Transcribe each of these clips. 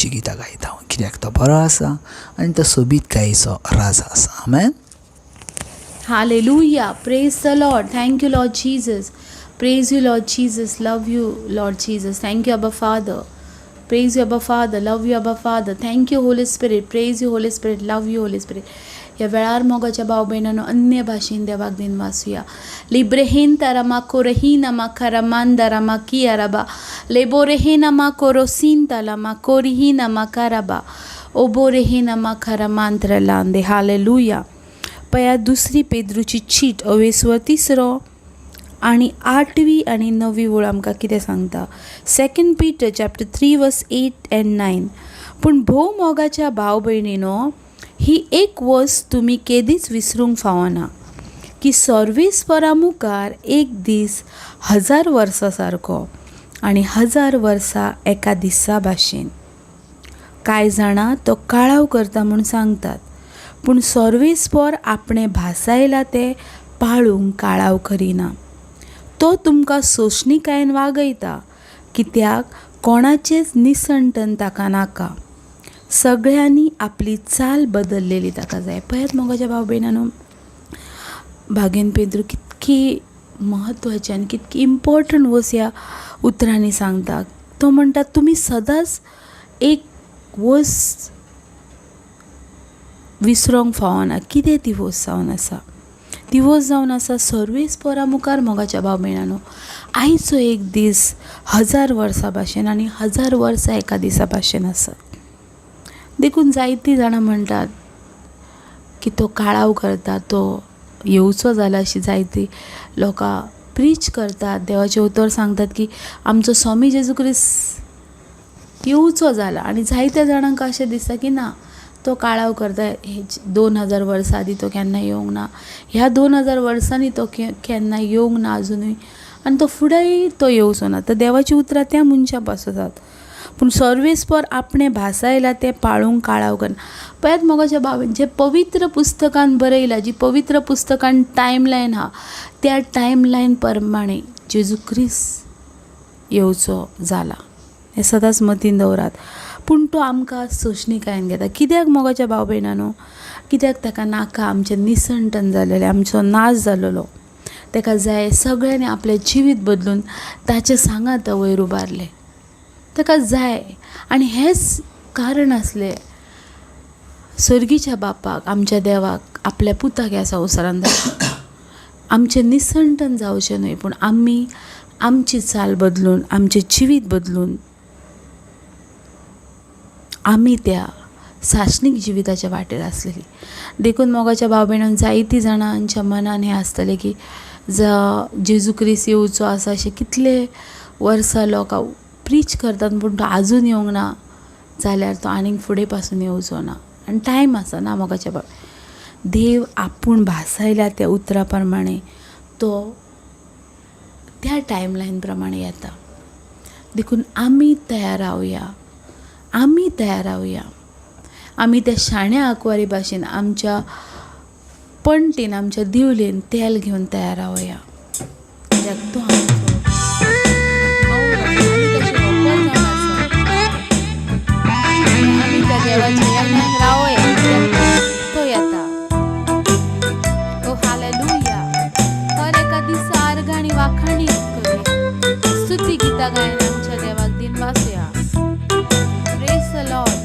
देवाची गितां गायता कित्याक तो बरो आसा आनी तो सोबीत गायेचो राजा आसा. आमेन. Hallelujah. Praise the Lord. Thank you, Lord Jesus. Praise you, Lord Jesus. Love you, Lord Jesus. Thank you, Abba Father. Praise you, Abba Father. Love you, Abba Father. Thank you, Holy Spirit. Praise you, Holy Spirit. Love you, Holy Spirit. या वेळार मोगाच्या भाव भयणांनो अन्य भाशेन देवाक दिन वाचूया. लिब्रेहीन तारामा कोरहीनामा खरामांदारामा कियाराबा लेबोरेहीनामा Crocin तालामा कोरिहीनामा काराबा ओबोरेहीनामा खरामांत्रलांदे. Hallelujah. पया 2 पेद्रूची cheat 3 आणि 8 आणि 9 ओळ आमकां कितें सांगता. 2 Peter chapter 3 verse 8 and 9. पूण भोव मोगाच्या भाव भयणीनो, ही एक वस्त तुमी केदीच विसरूंक फावना की सर्वेस्परा मुखार एक दीस 1000 वर्सां सारको आनी 1000 वर्सां एका दिसा भाशेन. कांय जाणां तो काळाव करता म्हूण सांगतात, पूण सर्वेस्पर आपणे भासायला ते पाळूंक काळाव करिना. तो तुमकां सोशणीकायेन वागयता, कित्याक कोणाचेच निसंटन ताका नाका. सगळ्यांनी आपली चाल बदललेली ताका जाय. पळयात मोगाच्या भाव भयणांनो, भागेन पेद्रू कितकी महत्वाची आनी कितकी इम्पॉर्टंट वस्त ह्या उतरांनी सांगता. तो म्हणटा तुमी सदांच एक वस्त विसरोंक फावना. कितें ती वस्त जावन आसा? ती वस्त जावन आसा सर्वेस्परा मुखार मोगाच्या भाव भयणांनो आयचो एक दीस 1000 वर्सां भाशेन आनी 1000 वर्सां एका दिसा भाशेन आसा. देखून जायतीं जाणां म्हणटात की तो काळाव करता, तो येवचो जाला अशी जायतीं लोकां प्रीच करतात. देवाचे उतर सांगतात की आमचो स्वामी जेजू क्रिस्त येवचो जाला आनी जायत्या जाणांक अशें दिसता की ना, तो काळाव करता. हे 2000 वर्सां आदी तो केन्ना येवंक ना, ह्या 2000 वर्सांनी तो केन्ना येवंक ना अजुनूय, आनी तो फुडेंय तो येवचो ना. तर देवाची उतरां त्या मनशा पासतात. पूण सर्वेस्पर आपणे भासायला ते पाळूंक काळाव करना. पळयात मोगाच्या भावेन, जे पवित्र पुस्तकान बरयला, जी पवित्र पुस्तकान टायमलायन आहा, त्या टायमलायन प्रमाणे जेजू क्रिस्त येवचो जाला. हें सदांच मतीन दवरात. पूण तो आमकां सोशणीकायेन घेता. कित्याक मोगाच्या भाव भयणांनो? कित्याक ताका नाका आमचें निसंटन जालेलें, आमचो नाश जालोलो. ताका जाय सगळ्यांनी आपलें जिवीत बदलून ताचे सांगात वयर उबारलें. ताका जाय आनी हेंच कारण आसलें सर्गीच्या बापाक, आमच्या देवाक आपल्या पुताक ह्या संवसारांत धाडलो. आमचें निसंटन जावचें न्हय, पूण आमी आमची चाल बदलून, आमचें जिवीत बदलून आमी त्या सासणीक जिविताच्या वाटेर आसलेली. देखून मोगाच्या भाव भयणांक जायतीं जाणांच्या मनान हें आसतलें की जेजू क्रिस्त येवचो आसा अशें कितले वर्सां लोक प्रीच करतात, पूण तो आजून येवंक ना जाल्यार तो आनीक फुडें पासून येवचो ना. आनी टायम आसा ना मोगाच्या भाव. देव आपूण भासायल्या त्या उतरा प्रमाणे तो त्या टायमलायन प्रमाणे येता. देखून आमी तयार रावया, आमी तयार रावया. आमी त्या शाण्या आंकवारी भाशेन आमच्या पणटीन, आमच्या दिवलेन तेल घेवन तयार रावया. कित्याक तो आमचो आमी त्या देवाच्या येण्याक रावया. तो येता. ओ हालेलुया. हर एका दिसा आर्गां वाखाणी करूया, स्तुती गितां गायन आमच्या देवाक दिन वाचूया. Praise the Lord.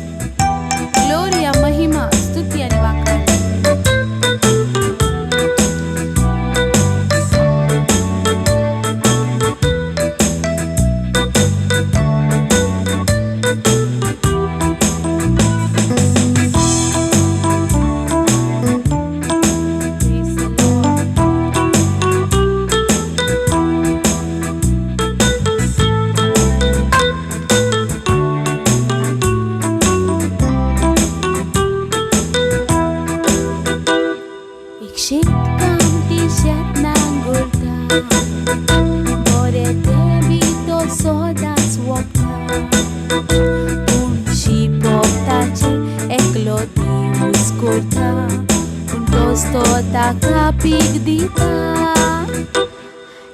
Gloria, महिमा, स्तुती आणि वाखाण.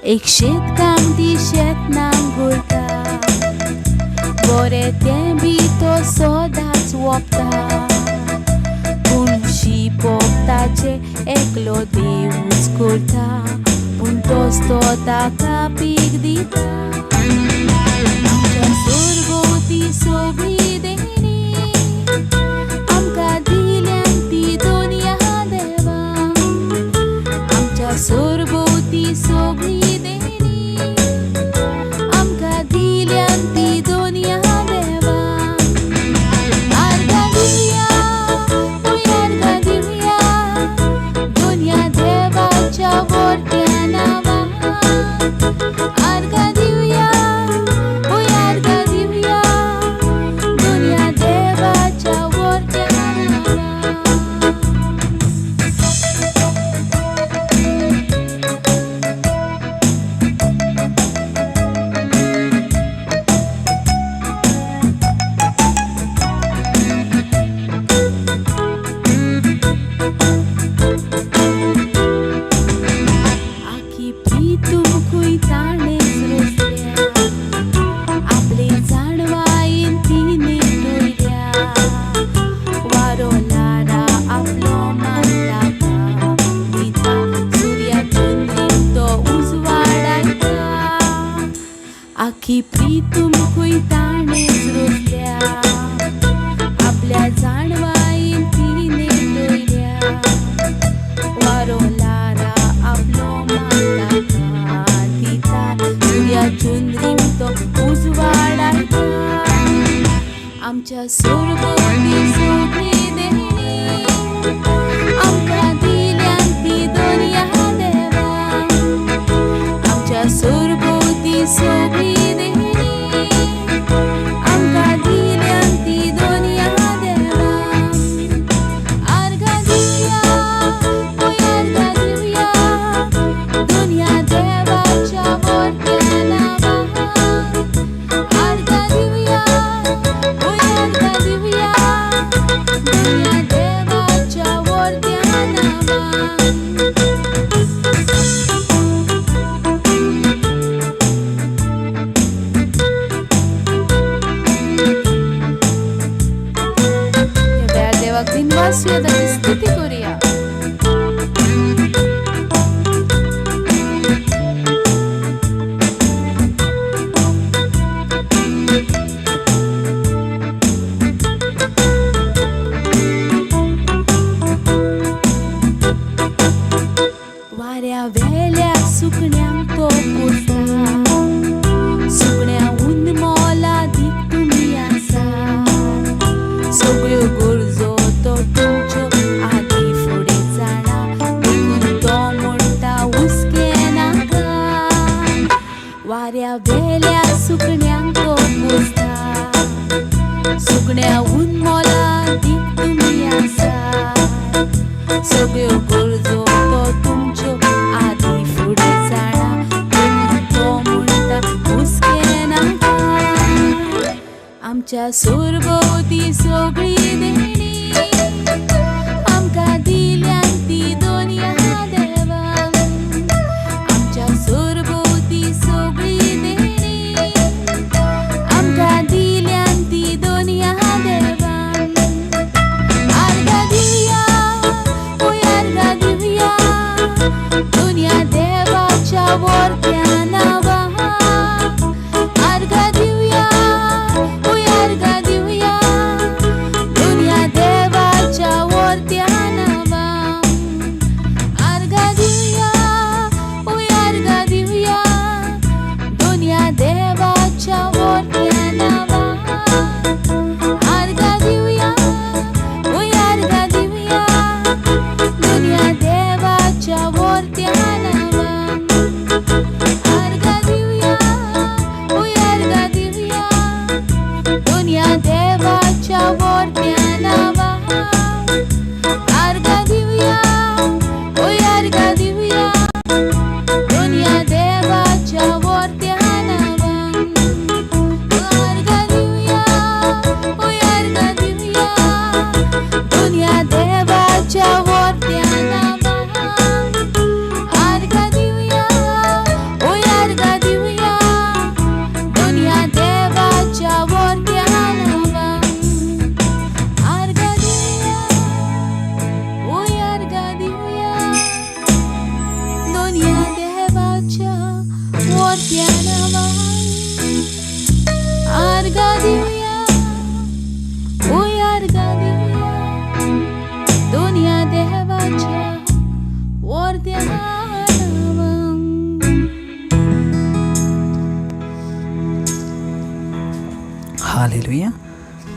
एक शेतकाम ती शेत नांगरता, बरें तें बी तो एकलो देवूच करता पूण तोच तो ताका पीक दिता आमच्या सोरभोवती सगळी देणी आमकां दिल्यान ती दोनया देवा आमच्या सोरभोवती सगळी देणी आमकां दिल्यान ती दोनया देवा आर्गां दिवया आर्गां दिवया दोनया देवाच्या व्हडल्या नांवान आर्गां दिवया आर्गां दिवया दोनया देवाच्या व्हडल्या नांवान आखी प्रीतूमकूय ताणेच रचल्या आपले जाणवायेन तिने दवरल्या वारो लारा आपलो मान ताका दिता सुर्या चंद्रीक तो उजवाडायता आखी प्रीतूमकूय ताणेच रचल्या आपल्या जाणवायेन तिने दवरल्या वारो लारा आपलो मान ताका दिता सुर्या चंद्रीक तो उजवाडायता आमच्या सोरभोवती सगळी देणी आमकां दिल्यान ती दोनया देवा आमच्या सोरभोवती सगळी देणी आमकां दिल्यान ती दोनया देवा आर्गां दिवया आर्गां दिवया दोनया देवाच्या व्हडल्या नांवान आर्गां दिवया आर्गां दिवया दोनया देवाच्या व्हडल्या नांवान ह्या देवाक दिन वासूया ताची स्तुती करुया वाऱ्या वेल्या सुकण्यांक तो पोसता सुकण्या उन्मोला दीक तुमी आसा सगळ्यो गरजो तो तुमच्यो आदी फुडें जाणा देखून तो म्हणटा हुस्कें नाका वाऱ्या वेल्या सुकण्यांक तो पोसता सुकण्या उन्मोला दीक तुमी आसा सगळ्यो गरजो तो तुमच्यो आदी फुडें जाणा देखून तो म्हणटा हुस्कें नाका आमच्या सोरभोवती सगळी देणी आमकां दिल्यान ती दोनया देवा आमच्या सोरभोवती सगळी देणी आमकां दिल्यान ती दोनया देवा आर्गां दिवया आर्गां दिवया दोनया देवाच्या व्हडल्या नांवान आर्गां दिवया आर्गां दिवया दोनया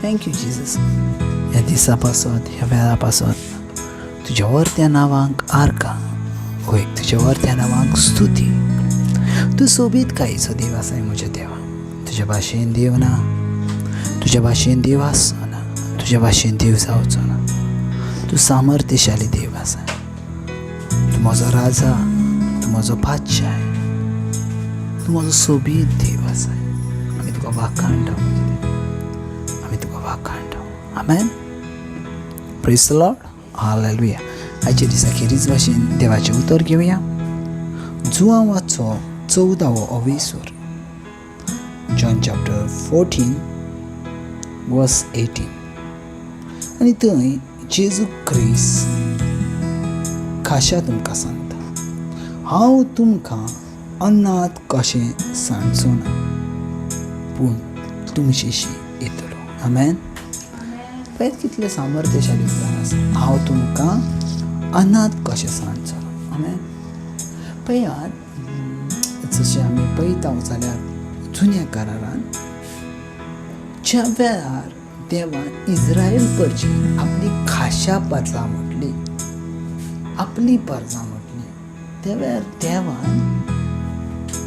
थँक्यू जीसस. ह्या दिसा पासत ह्या वेळा पासत तुज्या वर्त्या नांवांक आर्का होय, तुज्या वर्त्या नांवांक स्तुती. तूं सोबीत कायचो देव आसाय म्हज्या देवा. तुज्या भाशेन देव ना, तुज्या भाशेन देव आसचो ना, तुज्या भाशेन देव जावचो ना. तूं सामर्थ्यशाली देव आसा. तूं म्हजो राजा, तूं म्हजो बादशाह, तूं म्हजो सोबीत देव आसा. आमी तुका वाखाणटाव म्हजे देव, आमी तुका वाखाणटाव. Amen. Praise the lord. Hallelujah. आयच्या दिसा खेरीज भाशेन देवाचें उतर घेवया. जुआंवाचो 14वो अवेसूर, जॉन चॅप्टर 14 वर्स 18. आनी थंय जेजू क्रिस्त खाशा तुमकां सांगता, हांव तुमकां अन्नांत कशें सांडचो ना, पूण तुमचेशी येतलो. आमेन. पळय कितलें सामर्थ्यशाली उतर आसा. हांव तुमकां अन्नांत कशें सांडचो ना. आमेन. पळयात, जशें आमी पळयता जाल्यार जुन्या करारान ज्या वेळार देवान इस्रायल परजी आपली खाशा परजां म्हटली, आपली परजां म्हटली, त्या वेळार देवान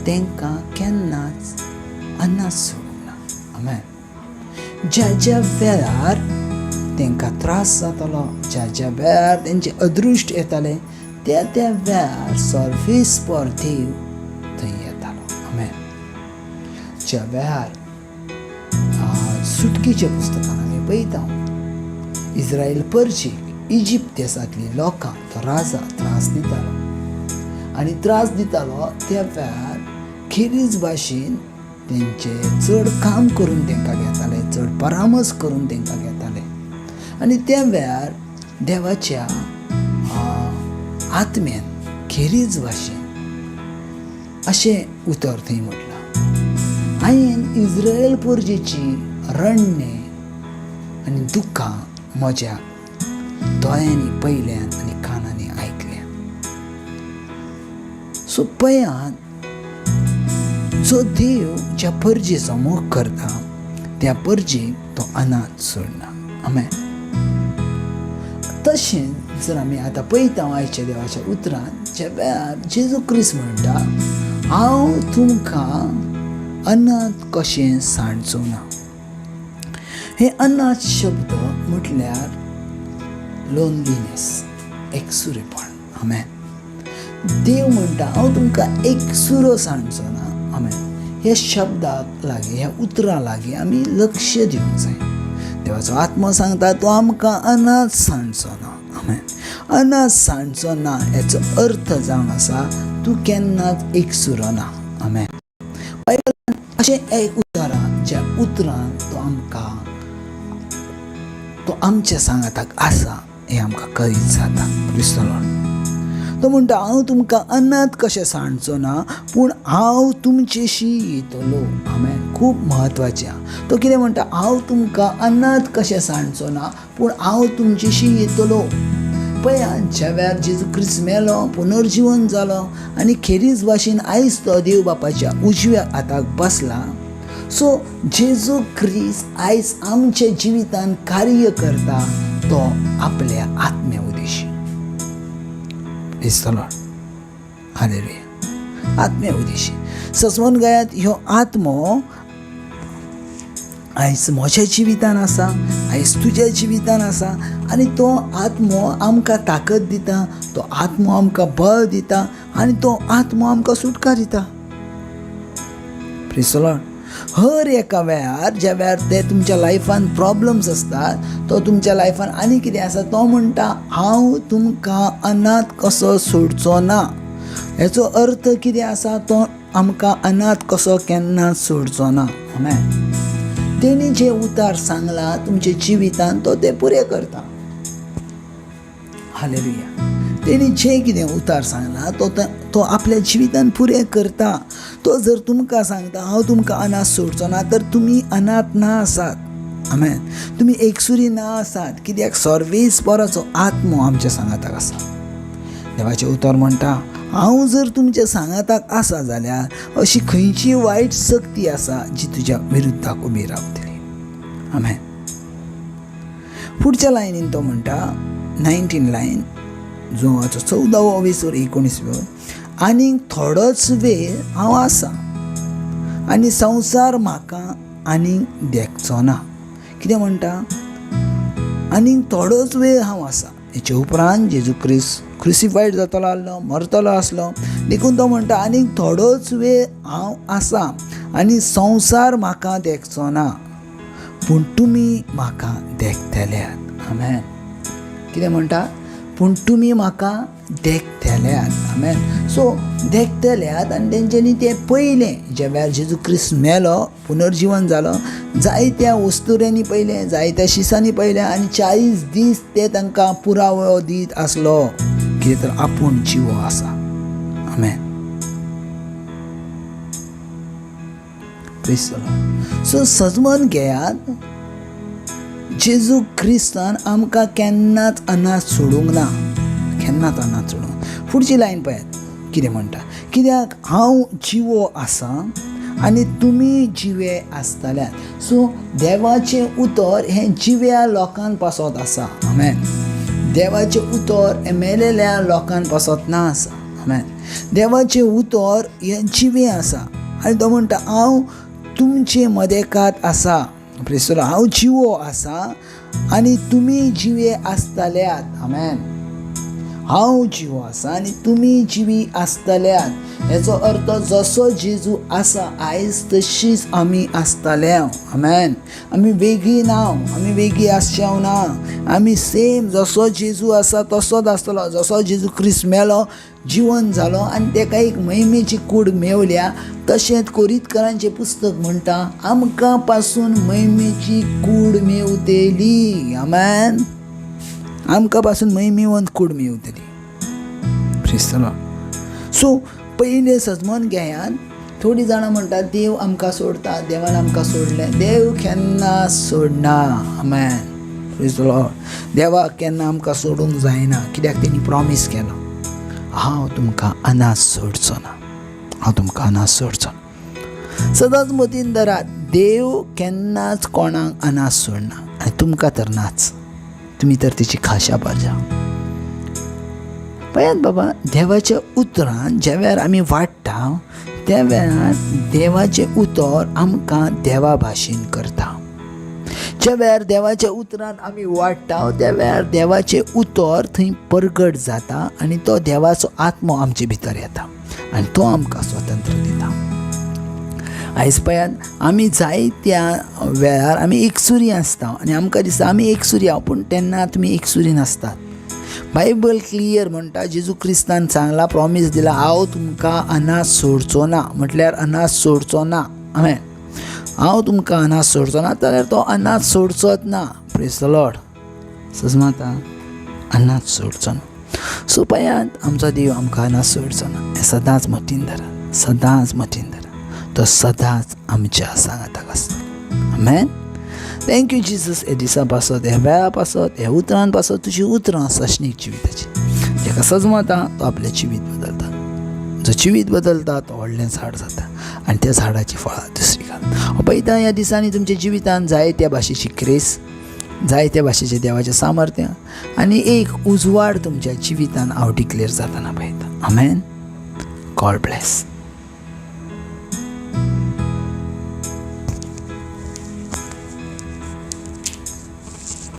तांकां केन्नाच अन्नाच सोडूंक ना. आमेन. ज्या वेळार तांकां त्रास जातालो, ज्या वेळार तेंचे अदृश्ट येताले, त्या वेळार सर्वेस्पर देव थंय येतालो. आमेन. ज्या वेळार सुटकेच्या पुस्तकान आमी पळयता इस्रायल परजीक इजिप्त देशांतली लोकांक तो राजा त्रास दितालो, आनी त्रास दितालो त्या वेळार खेरीज भाशेन तेंचे चड काम करून तांकां घेताले, चड परामर्श करून तांकां घेताले. आनी त्या वेळार देवाच्या आत्म्यान खेरीज भाशेन अशें उतर थंय म्हटलां, हांवें इस्रायल परजेची रडणे आनी दुखां म्हज्या दोळ्यांनी पळयल्यान आनी कानांनी आयकल्यान. सो पळयात, जो देव ज्या परजेचो मोग करता त्या परजेक तो अनाथ सोडना. आमेन. तशेंच जर आमी आतां पळयता आयच्या देवाच्या उतरान ज्या वेळार जेजू क्रिस्त म्हणटा, हांव तुमकां अनाथ कशें सांडचो ना. हे अनाथ शब्द म्हटल्यार लोनलीनेस, एकसुरेपण. आमेन. देव म्हणटा हांव तुमकां एकसुरो सांडचो ना. आमेन. ह्या शब्दाक लागीं, ह्या उतरा लागीं आमी लक्ष दिवंक जाय. देवाचो आत्मो सांगता तो आमकां अनाथ सांडचो ना. आमेन. अनाथ सांडचो ना हेचो अर्थ जावन आसा तूं केन्नाच एकसुरो ना. आमेन. अशें एक उतरां ज्या उतरान तो आमच्या सांगाताक आसा हें आमकां कळीत जाता. Praise the Lord. तो म्हणटा हांव तुमकां अनाथ कशें सांडचो ना, पूण हांव तुमचेशी येतलो. आमेन. खूब म्हत्वाचें. तो कितें म्हणटा, हांव तुमकां अनाथ कशें सांडचो ना, पूण हांव तुमचेशी येतलो. पळयात, ज्या वेळार जेजू क्रिस्त मेलो, पुनर्जीवन जालो आनी खेरीज भाशेन आयज तो देव बापाच्या उजव्या हाताक बसला. सो जेजू क्रिस्त आयज आमच्या जिवितान कार्य करता तो आपल्या आत्म्या उद्देशी. Praise the lord. हालेलुया. आत्म्या उद्देशी सजवून गायात ह्यो आत्मो आयज म्हज्या जिवितान आसा, आयज तुज्या जिवितान आसा, आनी तो आत्मो आमकां ताकद दिता, तो आत्मो आमकां बळ दिता, आनी तो आत्मो आमकां सुटका दिता. Praise the Lord. हर एका वेळार ज्या वेळार ते तुमच्या लायफान प्रॉब्लम्स असतात, तो तुमच्या लायफान आनी कितें आसा तो म्हणटा हांव तुमकां अनाथ कसो सोडचो ना. हेचो अर्थ कितें आसा, तो आमकां अनाथ कसो केन्नाच सोडचो ना. आमेन. तेणी जे उतार सांगला तुमच्या जिवितान तो ते पुरे करता. हालेलुया. तेणी जे कितें उतार सांगला तो आपल्या जिवितान पुरे करता. तो जर तुमकां सांगता हांव तुमकां अनाथ सोडचो ना, तर तुमी अनाथ ना आसात. आमेन. तुमी एकसुरी ना आसात, कित्याक सर्वेस्पराचो आत्मो आमच्या सांगाताक आसा. देवाचें उतर म्हणटा हांव जर तुमच्या सांगाताक आसा जाल्यार अशी खंयची वायट सक्ती आसा जी तुज्या विरुद्धाक उबी रावतली. आमेन. पुढच्या लायनीन तो म्हणटा 19 लायन जो 14वो 19वो आनीक थोडोच वेळ हांव आसा आनी संवसार म्हाका आनीक देखचो ना. कितें म्हणटा? आनीक थोडोच वेळ हांव आसा. हेचे उपरांत जेजू क्रुसिफायड जातलो आसलो, मरतलो आसलो, देखून तो म्हणटा आनीक थोडोच वेळ हांव आसा आनी संवसार म्हाका देखचो ना, पूण तुमी म्हाका देखतल्यात. आमेन. कितें म्हणटा? पूण तुमी म्हाका देखतल्यात. आमेन. सो देखतल्यात आनी तेंच्यांनी ते पयलें ज्या वेळार जेजू क्रिस्त मेलो, पुनर्जीवन जालो, जायत्या वस्तुऱ्यांनी पयलें, जायत्या शिसांनी पयलें आनी 40 दीस ते तांकां पुरावो दीत आसलो, कितें तर आपूण जिवो आसा. आमेन. सो सजमन घेयात, जेजू क्रिस्तान आमकां केन्नाच अनाथ सोडूंक ना, केन्नाच अनाथ सोडूंक. फुडची लायन पळयात कितें म्हणटा? कित्याक हांव जिवो आसा आनी तुमी जिवे आसतल्यात. सो देवाचें उतर हें जिव्या लोकांक पासत आसा. आमेन. देवाचें उतर हें मेलेल्या लोकांक पासत ना आसा. आमेन. देवाचें उतर हें जिवें आसा आनी तो म्हणटा हांव तुमचे मदेकात आसा. हांव जिवो आसा आनी तुमी जिवे आसतल्यात. आमेन. हांव जिवो आसा आनी तुमी जिवी आसतल्यात. हेचो अर्थ जसो जेजू आसा आयज तशीच आमी आसतले. आमेन. आमी वेगळी ना, आमी वेगळी आसचें ना. आमी सेम जसो जेजू आसा तसोच आसतलो. जसो जेजू क्रिस्त मेलो, जिवन जालो आनी ताका एक महिमेची कूड मेवल्या, तशेंच कोरींतकारांचें पुस्तक म्हणटा आमकां पासून महिमेची कूड मेवतली. आमेन. आमकां पासून महिमेवंत कूड मेवतली. सो पयले सजमन घेयात. थोडीं जाणां म्हणटात देव आमकां सोडता, देवान आमकां सोडलें. देव केन्ना सोडना. आमेन. Praise the lord. देवाक केन्ना आमकां सोडूंक जायना, कित्याक तेणी प्रॉमीस केलो हांव तुमकां अनाथ सोडचो ना, हांव तुमकां अनाथ सोडचो ना. सदांच मतीन धरात, देव केन्नाच कोणाक अनाथ सोडना आनी तुमकां तर नाच. तुमी तर तेची खाशा पारजा. पळयात बाबा, देवाच्या उतरान ज्या वेळार आमी वाडटा त्या वेळार देवाचें उतर आमकां देवा भाशेन करता. ज्या वेळार देवाच्या उतरान आमी वाडटा त्या वेळार देवाचें उतर थंय परगट जाता आनी तो देवाचो आत्मो आमचे भितर येता आनी तो आमकां स्वतंत्र दिता. आयज पळयात, आमी जायत्या वेळार आमी एकसुरी आसता आनी आमकां दिसता आमी एकसुरी आहा, पूण तेन्ना तुमी एकसुरी नासतात. बायबल क्लियर म्हणटा, जेजू क्रिस्तान सांगला, प्रॉमीस दिला, हांव तुमकां अनाथ सोडचो ना. म्हटल्यार अनाथ सोडचो ना. आमेन. हांव तुमकां अनाथ सोडचो ना, जाल्यार तो अनाथ सोडचोच ना. Praise the Lord. सजमाता अनाथ सोडचो ना. सो पळयात, आमचो देव आमकां अनाथ सोडचो ना. हें सदांच मतीन धरात, सदांच मतीन धरात. तो सदांच आमच्या सांगाताक आसता. आमेन. Thank you Jesus. हे दिसा पासत, ह्या वेळा पासत, ह्या उतरान पासत तुजी उतरां सशनीक जिविताची. जेका सजमता तो आपलें जिवीत बदलता. जो जिवीत बदलता तो व्हडलें झाड जाता आनी त्या झाडाची फळां दुसरी घालता. पळयता ह्या दिसांनी तुमच्या जिवितान जायत्या भाशेची ग्रेस, जायत्या भाशेचें देवाचें सामर्थ्य आनी एक उजवाड तुमच्या जिवितान हांव डिक्लेअर जाताना पळयता. आमेन. God bless.